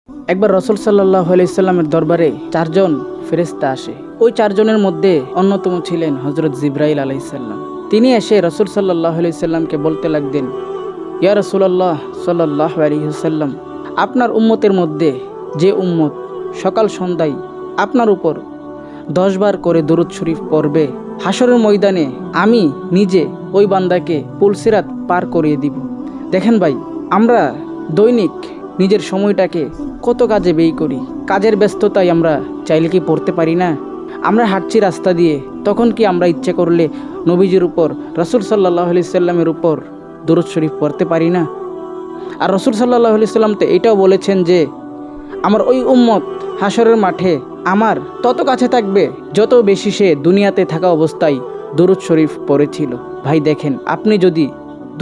একবার রসুল সাল্লাল্লাহু আলাইহি সাল্লামের দরবারে চারজন ফেরেশতা আসে। ওই চারজনের মধ্যে অন্যতম ছিলেন হযরত জিবরাইল আলাইহিস সালাম। তিনি এসে রসুল সাল্লাল্লাহু আলাইহি সাল্লামকে বলতে লাগলেন, ইয়া রাসূলুল্লাহ সাল্লাল্লাহু আলাইহি সাল্লাম, আপনার উম্মতের মধ্যে যে উম্মত সকাল সন্ধ্যায় আপনার উপর 10 বার করে দরুদ শরীফ পড়বে, হাসরের ময়দানে আমি নিজে ওই বান্দাকে পুলসিরাত পার করিয়ে দিব। দেখেন ভাই, আমরা দৈনিক নিজের সময়টাকে কত কাজে ব্যয় করি। কাজের ব্যস্ততায় আমরা চাইলে কি পড়তে পারি না? আমরা হাঁটছি রাস্তা দিয়ে, তখন কি আমরা ইচ্ছে করলে নবীজির উপর, রসুল সাল্লাল্লাহু আলাইহি সাল্লামের উপর দরুদ শরীফ পড়তে পারি না? আর রসুল সাল্লাল্লাহু আলাইহি সাল্লাম তো এটাও বলেছেন যে আমার ওই উম্মত হাসরের মাঠে আমার তত কাছে থাকবে যত বেশি সে দুনিয়াতে থাকা অবস্থায় দরুদ শরীফ পড়েছিল। ভাই দেখেন, আপনি যদি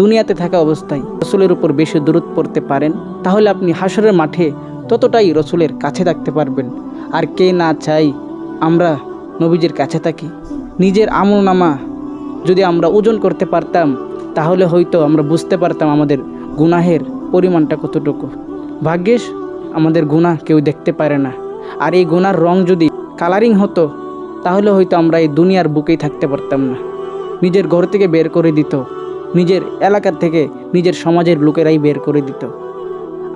দুনিয়াতে থাকা অবস্থায় রসুলের উপর বেশি দরুদ পড়তে পারেন, তাহলে আপনি হাসরের মাঠে ততটাই রসুলের কাছে থাকতে পারবেন। আর কে না চাই আমরা নবীজির কাছে থাকি? নিজের আমলনামা যদি আমরা ওজন করতে পারতাম, তাহলে হয়তো আমরা বুঝতে পারতাম আমাদের গুনাহের পরিমাণটা কতটুকু। ভাগ্যিস আমাদের গুনাহ কেউ দেখতে পারে না। আর এই গুনার রং যদি কালারিং হতো, তাহলে হয়তো আমরা এই দুনিয়ার বুকেই থাকতে পারতাম না। নিজের ঘর থেকে বের করে দিত, নিজের এলাকা থেকে, নিজের সমাজের লোকেরাই বের করে দিত।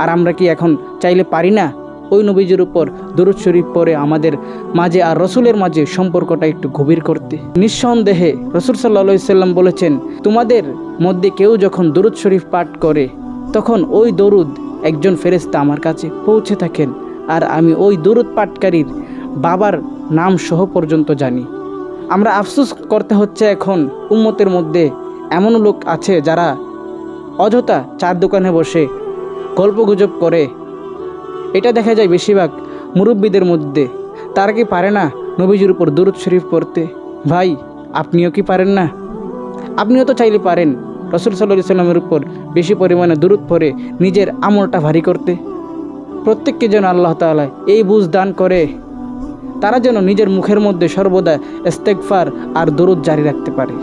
আর আমরা কি এখন চাইলে পারি না ওই নবীজির উপর দরুদ শরীফ পড়ে আমাদের মাঝে আর রসুলের মাঝে সম্পর্কটা একটু গভীর করতে? নিঃসন্দেহে রসুল সাল্লাল্লাহু আলাইহি সাল্লাম বলেছেন, তোমাদের মধ্যে কেউ যখন দরুদ শরীফ পাঠ করে, তখন ওই দরুদ একজন ফেরেশতা আমার কাছে পৌঁছে থাকেন, আর আমি ওই দরুদ পাঠকারীর বাবার নাম সহ পর্যন্ত জানি। আমরা আফসোস করতে হচ্ছে, এখন উম্মতের মধ্যে এমন লোক আছে যারা অযথা চার দোকানে বসে গল্পগুজব করে। এটা দেখা যায় বেশিরভাগ মুরব্বীদের মধ্যে। তারা কি পারে না নবীজির উপর দরুদ শরীফ পড়তে? ভাই, আপনিও কি পারেন না? আপনিও তো চাইলে পারেন রসুল সাল্লাল্লাহু আলাইহি সাল্লামের উপর বেশি পরিমাণে দরুদ পড়ে নিজের আমলটা ভারী করতে। প্রত্যেককে যেন আল্লাহ তাআলা এই বুঝ দান করে, তারা যেন নিজের মুখের মধ্যে সর্বদা ইস্তেগফার আর দরুদ জারি রাখতে পারে।